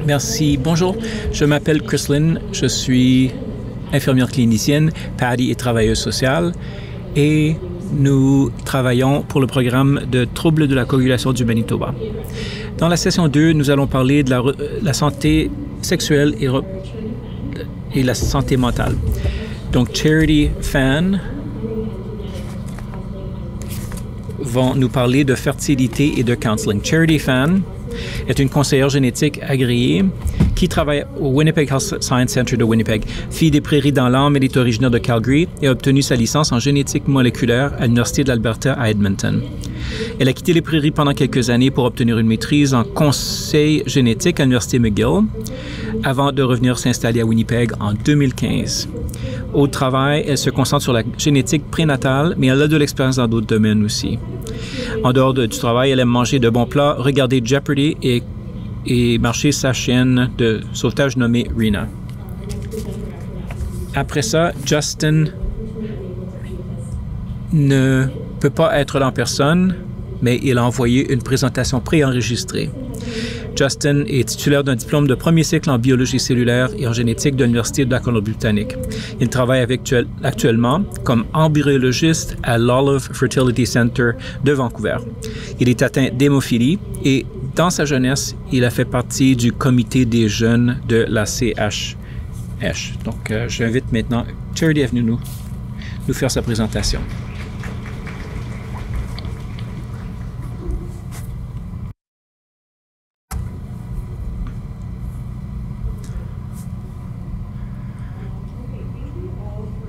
Merci. Bonjour, je m'appelle Chrislyn, je suis infirmière clinicienne, PADI et travailleuse sociale, et nous travaillons pour le programme de troubles de la coagulation du Manitoba. Dans la session 2, nous allons parler de la santé sexuelle et la santé mentale. Donc, Charity Fan vont nous parler de fertilité et de counseling. Charity Fan est une conseillère génétique agréée qui travaille au Winnipeg Health Science Center de Winnipeg. Fille des Prairies dans l'âme, elle est originaire de Calgary et a obtenu sa licence en génétique moléculaire à l'Université de l'Alberta à Edmonton. Elle a quitté les Prairies pendant quelques années pour obtenir une maîtrise en conseil génétique à l'Université McGill avant de revenir s'installer à Winnipeg en 2015. Au travail, elle se concentre sur la génétique prénatale, mais elle a de l'expérience dans d'autres domaines aussi. En dehors du travail, elle aime manger de bons plats, regarder Jeopardy et marcher sa chienne de sauvetage nommée Rena. Après ça, Justin ne peut pas être là en personne, mais il a envoyé une présentation préenregistrée. Justin est titulaire d'un diplôme de premier cycle en biologie cellulaire et en génétique de l'Université de la Colombie-Britannique. Il travaille actuellement comme embryologiste à l'Olive Fertility Center de Vancouver. Il est atteint d'hémophilie et dans sa jeunesse, il a fait partie du comité des jeunes de la CHH. Donc, j'invite maintenant Charity à venir nous faire sa présentation.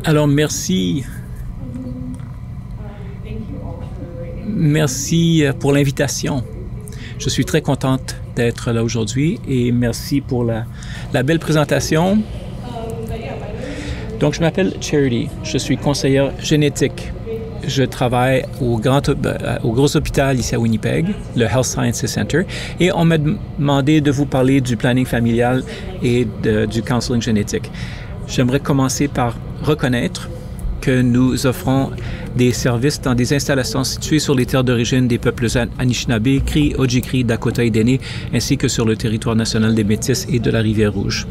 Alors, merci pour l'invitation. Je suis très contente d'être là aujourd'hui et merci pour la belle présentation. Donc, je m'appelle Charity. Je suis conseillère génétique. Je travaille au gros hôpital ici à Winnipeg, le Health Sciences Center, et on m'a demandé de vous parler du planning familial et du counseling génétique. J'aimerais commencer par reconnaître que nous offrons des services dans des installations situées sur les terres d'origine des peuples Anishinaabe, Cri, Ojibwe, Dakota et Dene, ainsi que sur le territoire national des Métis et de la Rivière-Rouge.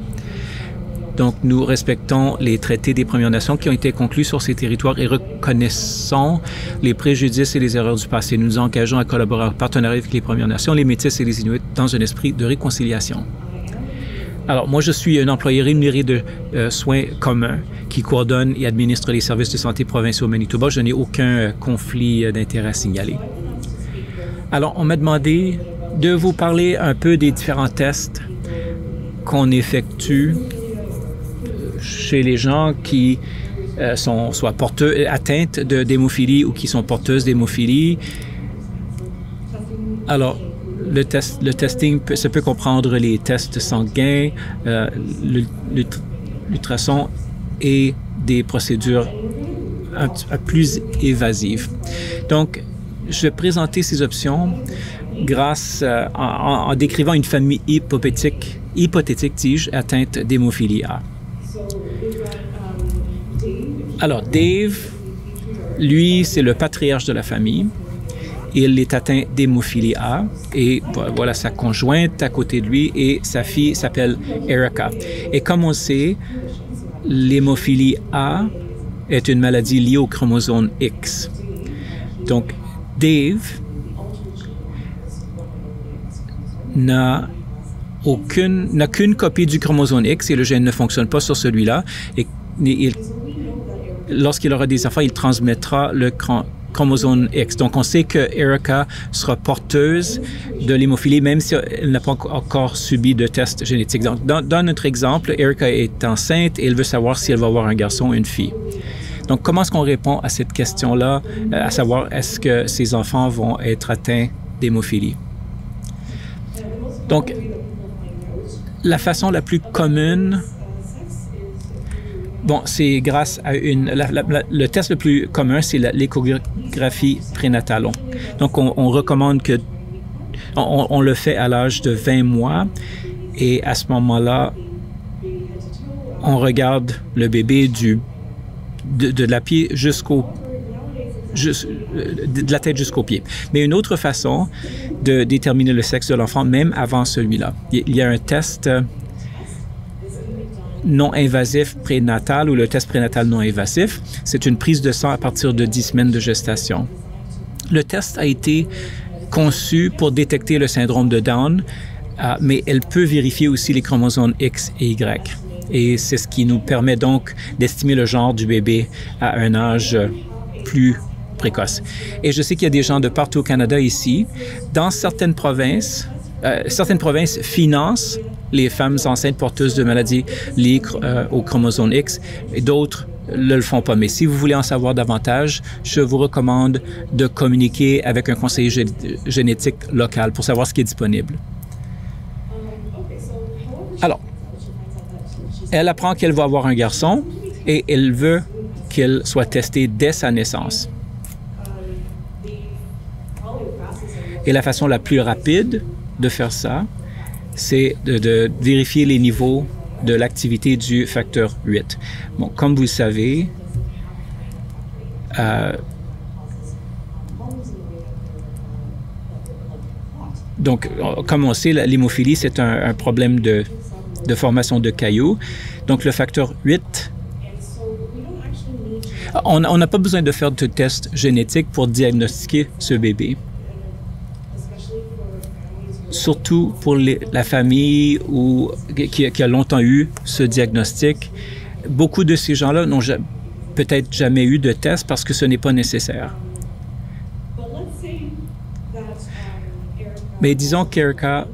Donc, nous respectons les traités des Premières Nations qui ont été conclus sur ces territoires et reconnaissons les préjudices et les erreurs du passé. Nous nous engageons à collaborer en partenariat avec les Premières Nations, les Métis et les Inuits dans un esprit de réconciliation. Alors, moi, je suis un employé rémunéré de soins communs qui coordonne et administre les services de santé provinciaux au Manitoba. Je n'ai aucun conflit d'intérêt à signaler. Alors, on m'a demandé de vous parler un peu des différents tests qu'on effectue chez les gens qui sont soit atteintes d'hémophilie ou qui sont porteuses d'hémophilie. Alors, le testing peut comprendre les tests sanguins, l'ultrason et des procédures plus évasives. Donc, je vais présenter ces options grâce en décrivant une famille hypothétique, atteinte d'hémophilie A. Alors, Dave, lui, c'est le patriarche de la famille. Il est atteint d'hémophilie A et voilà sa conjointe à côté de lui et sa fille s'appelle Erica. Et comme on sait, l'hémophilie A est une maladie liée au chromosome X. Donc, Dave n'a qu'une copie du chromosome X et le gène ne fonctionne pas sur celui-là. Et lorsqu'il aura des enfants, il transmettra le chromosome X. Donc, on sait que Erica sera porteuse de l'hémophilie, même si elle n'a pas encore subi de test génétique. Donc, dans notre exemple, Erica est enceinte et elle veut savoir si elle va avoir un garçon ou une fille. Donc, comment est-ce qu'on répond à cette question-là, à savoir est-ce que ces enfants vont être atteints d'hémophilie? Donc, la façon la plus commune, bon, c'est grâce à le test le plus commun, c'est l'échographie prénatale. Donc, on recommande que on le fait à l'âge de 20 mois et à ce moment-là, on regarde le bébé de la pied jusqu'au de la tête jusqu'aux pieds. Mais une autre façon de déterminer le sexe de l'enfant, même avant celui-là, il y a un test non invasif prénatal ou le test prénatal non invasif. C'est une prise de sang à partir de 10 semaines de gestation. Le test a été conçu pour détecter le syndrome de Down, mais elle peut vérifier aussi les chromosomes X et Y. Et c'est ce qui nous permet donc d'estimer le genre du bébé à un âge plus précoce. Et je sais qu'il y a des gens de partout au Canada ici. Dans certaines provinces financent les femmes enceintes porteuses de maladies liées au chromosome X et d'autres ne le font pas. Mais si vous voulez en savoir davantage, je vous recommande de communiquer avec un conseiller génétique local pour savoir ce qui est disponible. Alors, elle apprend qu'elle va avoir un garçon et elle veut qu'il soit testé dès sa naissance. Et la façon la plus rapide de faire ça, c'est de vérifier les niveaux de l'activité du facteur 8. Bon, comme vous le savez, donc, comme on sait, l'hémophilie, c'est un problème de formation de cailloux. Donc, le facteur 8, on n'a pas besoin de faire de tests génétiques pour diagnostiquer ce bébé. Surtout pour la famille qui a longtemps eu ce diagnostic. Beaucoup de ces gens-là n'ont peut-être jamais eu de test parce que ce n'est pas nécessaire. Mais disons qu'Erica,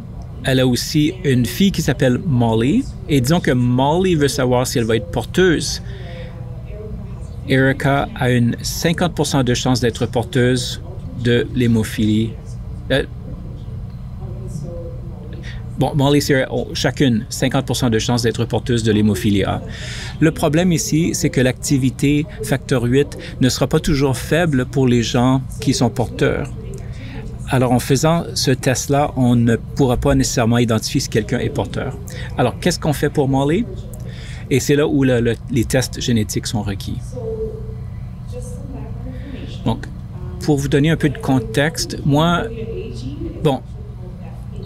elle a aussi une fille qui s'appelle Molly, et disons que Molly veut savoir si elle va être porteuse. Erica a une 50% de chance d'être porteuse de l'hémophilie. Molly et Sarah ont chacune 50% de chance d'être porteuse de l'hémophilie A. Le problème ici, c'est que l'activité facteur 8 ne sera pas toujours faible pour les gens qui sont porteurs. Alors, en faisant ce test-là, on ne pourra pas nécessairement identifier si quelqu'un est porteur. Alors, qu'est-ce qu'on fait pour Molly? Et c'est là où les tests génétiques sont requis. Donc, pour vous donner un peu de contexte,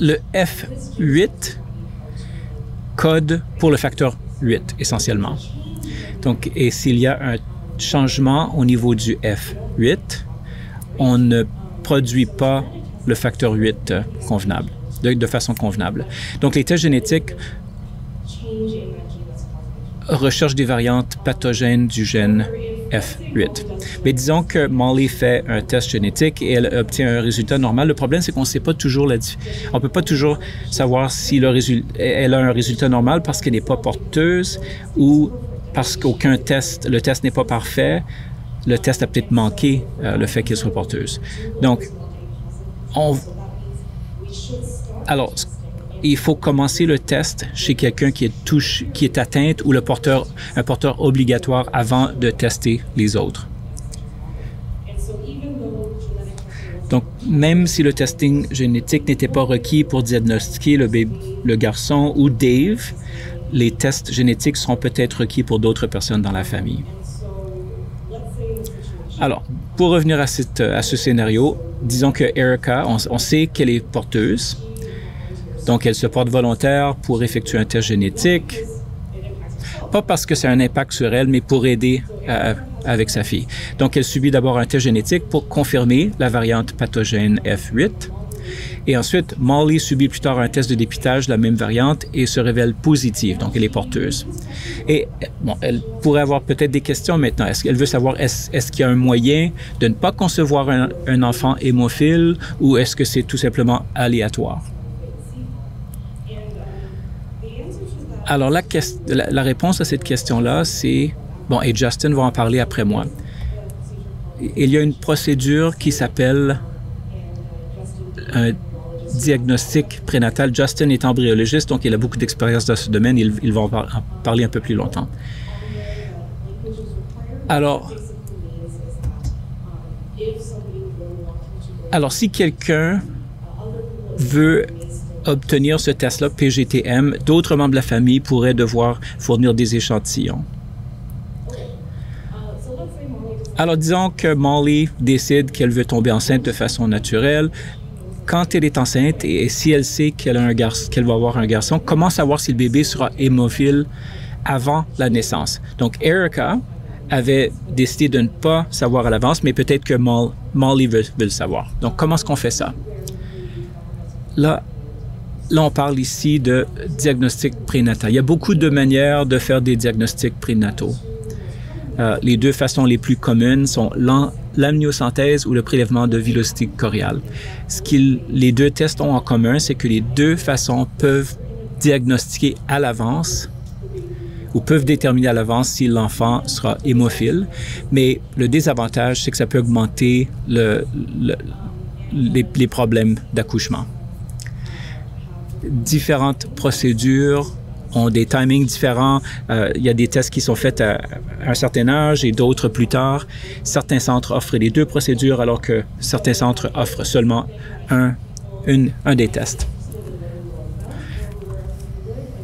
le F8 code pour le facteur 8, essentiellement. Donc, et s'il y a un changement au niveau du F8, on ne produit pas le facteur 8 convenable, de façon convenable. Donc, les tests génétiques recherchent des variantes pathogènes du gène F8. Mais disons que Molly fait un test génétique et elle obtient un résultat normal. Le problème, c'est qu'on ne sait pas toujours on ne peut pas toujours savoir si elle a un résultat normal parce qu'elle n'est pas porteuse ou parce qu'aucun test, le test n'est pas parfait. Le test a peut-être manqué le fait qu'elle soit porteuse. Donc, il faut commencer le test chez quelqu'un qui est atteinte ou un porteur obligatoire avant de tester les autres. Donc, même si le testing génétique n'était pas requis pour diagnostiquer le garçon ou Dave, les tests génétiques seront peut-être requis pour d'autres personnes dans la famille. Alors, pour revenir à ce scénario, disons que Erica, on sait qu'elle est porteuse. Donc, elle se porte volontaire pour effectuer un test génétique, pas parce que c'est un impact sur elle, mais pour aider avec sa fille. Donc, elle subit d'abord un test génétique pour confirmer la variante pathogène F8. Et ensuite, Molly subit plus tard un test de dépistage de la même variante et se révèle positive, donc elle est porteuse. Et elle pourrait avoir peut-être des questions maintenant. Est-ce qu'elle veut savoir, est-ce qu'il y a un moyen de ne pas concevoir un enfant hémophile ou est-ce que c'est tout simplement aléatoire? Alors, la réponse à cette question-là, c'est... et Justin va en parler après moi. Il y a une procédure qui s'appelle un diagnostic prénatal. Justin est embryologiste, donc il a beaucoup d'expérience dans ce domaine. Il va en parler un peu plus longtemps. Alors, si quelqu'un veut obtenir ce test-là, PGTM, d'autres membres de la famille pourraient devoir fournir des échantillons. Alors, disons que Molly décide qu'elle veut tomber enceinte de façon naturelle. Quand elle est enceinte et si elle sait qu'elle va avoir un garçon, comment savoir si le bébé sera hémophile avant la naissance? Donc, Erica avait décidé de ne pas savoir à l'avance, mais peut-être que Molly veut le savoir. Donc, comment est-ce qu'on fait ça? Là, on parle ici de diagnostic prénatal. Il y a beaucoup de manières de faire des diagnostics prénataux. Les deux façons les plus communes sont l'amniosynthèse ou le prélèvement de villosité choriale. Les deux tests ont en commun, c'est que les deux façons peuvent diagnostiquer à l'avance ou peuvent déterminer à l'avance si l'enfant sera hémophile, mais le désavantage, c'est que ça peut augmenter les problèmes d'accouchement. Différentes procédures ont des timings différents. Il y a des tests qui sont faits à un certain âge et d'autres plus tard. Certains centres offrent les deux procédures alors que certains centres offrent seulement un des tests.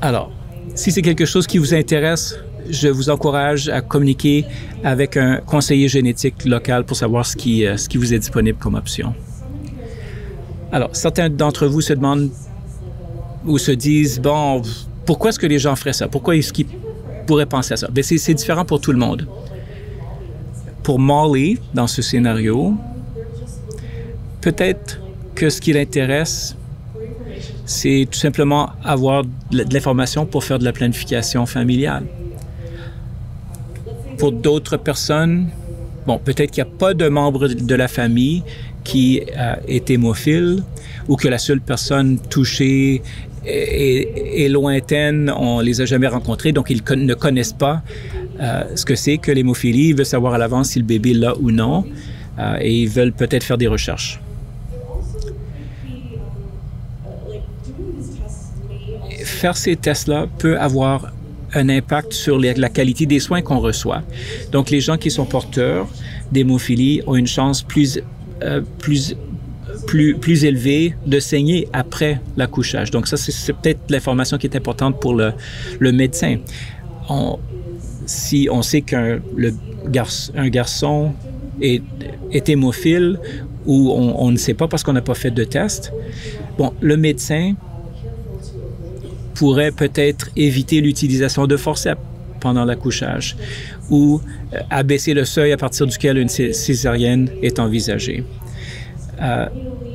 Alors, si c'est quelque chose qui vous intéresse, je vous encourage à communiquer avec un conseiller génétique local pour savoir ce qui vous est disponible comme option. Alors, certains d'entre vous se demandent ou se disent, bon, pourquoi est-ce que les gens feraient ça? Pourquoi est-ce qu'ils pourraient penser à ça? Bien, c'est différent pour tout le monde. Pour Molly, dans ce scénario, peut-être que ce qui l'intéresse, c'est tout simplement avoir de l'information pour faire de la planification familiale. Pour d'autres personnes, bon, peut-être qu'il n'y a pas de membre de la famille qui est hémophile ou que la seule personne touchée est lointaine, on les a jamais rencontrés, donc ils ne connaissent pas ce que c'est que l'hémophilie. Ils veulent savoir à l'avance si le bébé l'a ou non, et ils veulent peut-être faire des recherches. Faire ces tests-là peut avoir un impact sur la qualité des soins qu'on reçoit. Donc, les gens qui sont porteurs d'hémophilie ont une chance plus élevée de saigner après l'accouchage. Donc, ça, c'est peut-être l'information qui est importante pour le médecin. Si on sait qu'un garçon est hémophile ou on ne sait pas parce qu'on n'a pas fait de test, bon, le médecin pourrait peut-être éviter l'utilisation de forceps pendant l'accouchage ou abaisser le seuil à partir duquel une césarienne est envisagée.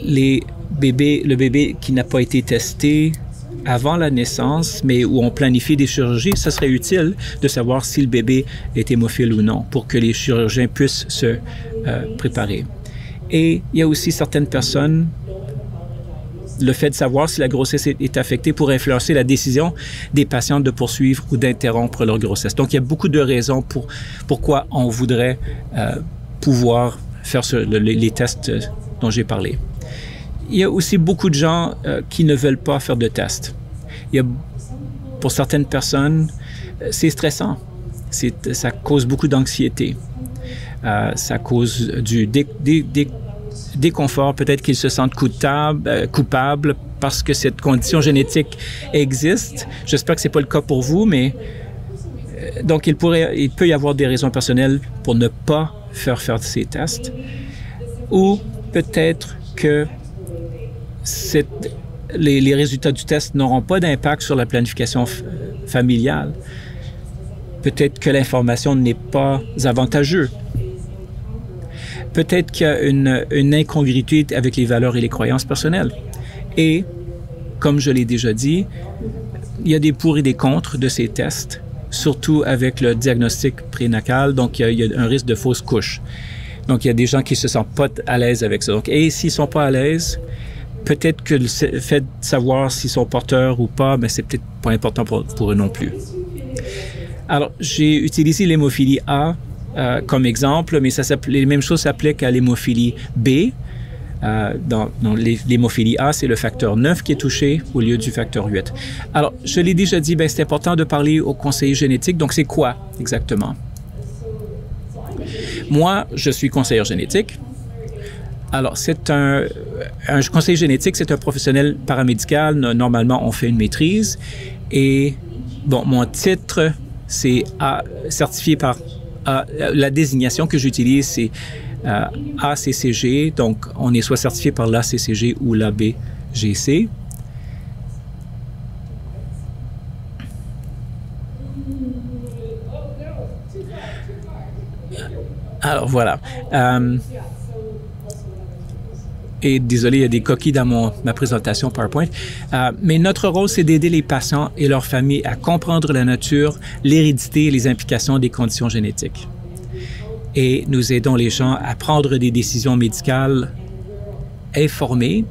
Le bébé qui n'a pas été testé avant la naissance, mais où on planifie des chirurgies, ça serait utile de savoir si le bébé est hémophile ou non pour que les chirurgiens puissent se préparer. Et il y a aussi certaines personnes, le fait de savoir si la grossesse est affectée pourrait influencer la décision des patientes de poursuivre ou d'interrompre leur grossesse. Donc, il y a beaucoup de raisons pourquoi on voudrait pouvoir faire les tests dont j'ai parlé. Il y a aussi beaucoup de gens qui ne veulent pas faire de tests. Pour certaines personnes, c'est stressant. Ça cause beaucoup d'anxiété. Ça cause du déconfort, peut-être qu'ils se sentent coupables parce que cette condition génétique existe. J'espère que ce n'est pas le cas pour vous, mais donc il peut y avoir des raisons personnelles pour ne pas faire ces tests. Ou peut-être que les résultats du test n'auront pas d'impact sur la planification familiale. Peut-être que l'information n'est pas avantageuse. Peut-être qu'il y a une incongruité avec les valeurs et les croyances personnelles. Et, comme je l'ai déjà dit, il y a des pour et des contre de ces tests, surtout avec le diagnostic prénatal, donc il y a un risque de fausse couche. Donc, il y a des gens qui ne se sentent pas à l'aise avec ça. Donc, et s'ils ne sont pas à l'aise, peut-être que le fait de savoir s'ils sont porteurs ou pas, mais c'est peut-être pas important pour eux non plus. Alors, j'ai utilisé l'hémophilie A comme exemple, mais les mêmes choses s'appliquent à l'hémophilie B. Dans l'hémophilie A, c'est le facteur 9 qui est touché au lieu du facteur 8. Alors, je l'ai déjà dit, c'est important de parler au conseiller génétique. Donc, c'est quoi exactement? Moi, je suis conseillère génétique. Alors, un conseiller génétique, c'est un professionnel paramédical. Normalement, on fait une maîtrise. Et, bon, mon titre, c'est certifié par La désignation que j'utilise, c'est ACCG, donc on est soit certifié par l'ACCG ou l'ABGC. Alors voilà. Et désolé, il y a des coquilles dans ma présentation PowerPoint. Mais notre rôle, c'est d'aider les patients et leurs familles à comprendre la nature, l'hérédité et les implications des conditions génétiques. Et nous aidons les gens à prendre des décisions médicales informées.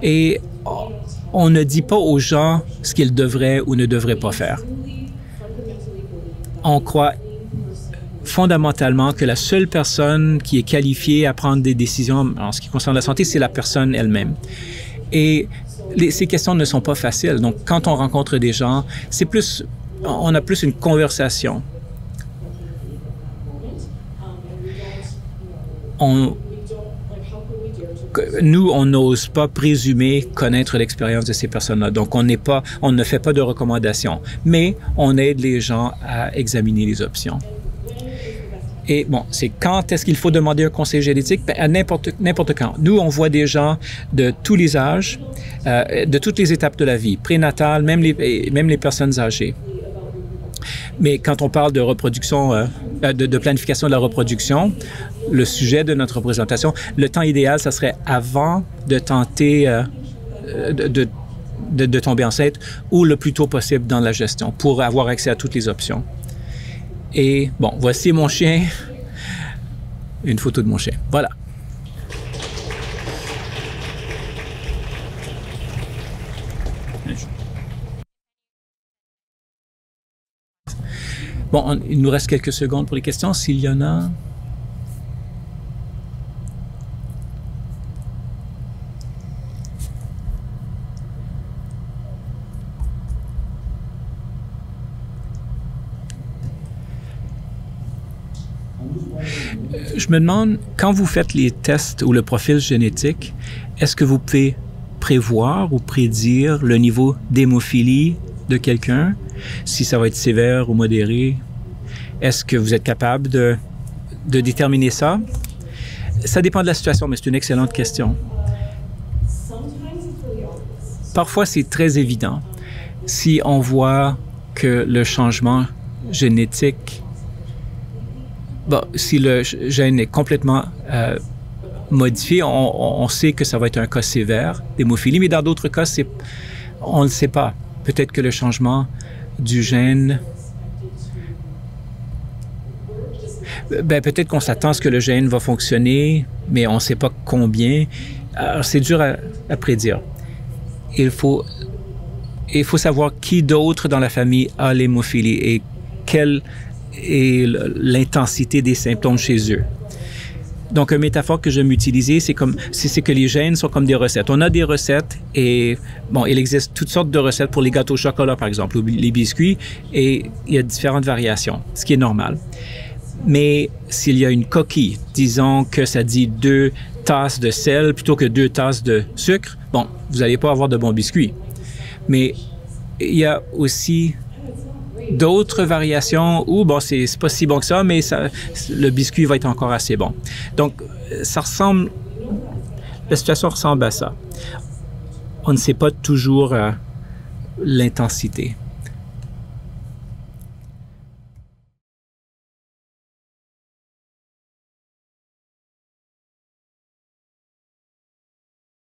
Et on ne dit pas aux gens ce qu'ils devraient ou ne devraient pas faire. On croit fondamentalement que la seule personne qui est qualifiée à prendre des décisions en ce qui concerne la santé, c'est la personne elle-même. Et ces questions ne sont pas faciles. Donc, quand on rencontre des gens, on a plus une conversation. Nous, on n'ose pas présumer connaître l'expérience de ces personnes-là. Donc, on ne fait pas de recommandations, mais on aide les gens à examiner les options. Et bon, c'est quand est-ce qu'il faut demander un conseil génétique? Bien, à n'importe quand. Nous, on voit des gens de tous les âges, de toutes les étapes de la vie, prénatale, même les personnes âgées. Mais quand on parle de reproduction, de planification de la reproduction, le sujet de notre présentation, le temps idéal, ça serait avant de tenter de tomber enceinte ou le plus tôt possible dans la gestion pour avoir accès à toutes les options. Et bon, voici mon chien, une photo de mon chien. Voilà. Bon, il nous reste quelques secondes pour les questions, s'il y en a. Je me demande, quand vous faites les tests ou le profil génétique, est-ce que vous pouvez prévoir ou prédire le niveau d'hémophilie de quelqu'un, si ça va être sévère ou modéré? Est-ce que vous êtes capable de déterminer ça? Ça dépend de la situation, mais c'est une excellente question. Parfois, c'est très évident. Si on voit que le changement génétique, bon, si le gène est complètement modifié, on sait que ça va être un cas sévère d'hémophilie, mais dans d'autres cas, on ne le sait pas. Peut-être que le changement du gène, peut-être qu'on s'attend à ce que le gène va fonctionner, mais on ne sait pas combien. Alors, c'est dur à prédire. Il faut savoir qui d'autre dans la famille a l'hémophilie et quelle est l'intensité des symptômes chez eux. Donc, une métaphore que j'aime utiliser, c'est que les gènes sont comme des recettes. On a des recettes et, bon, il existe toutes sortes de recettes pour les gâteaux au chocolat, par exemple, ou les biscuits, et il y a différentes variations, ce qui est normal. Mais s'il y a une coquille, disons que ça dit 2 tasses de sel plutôt que 2 tasses de sucre, bon, vous n'allez pas avoir de bons biscuits. Mais il y a aussi d'autres variations où, bon, c'est pas si bon que ça, mais le biscuit va être encore assez bon. Donc, la situation ressemble à ça. On ne sait pas toujours l'intensité.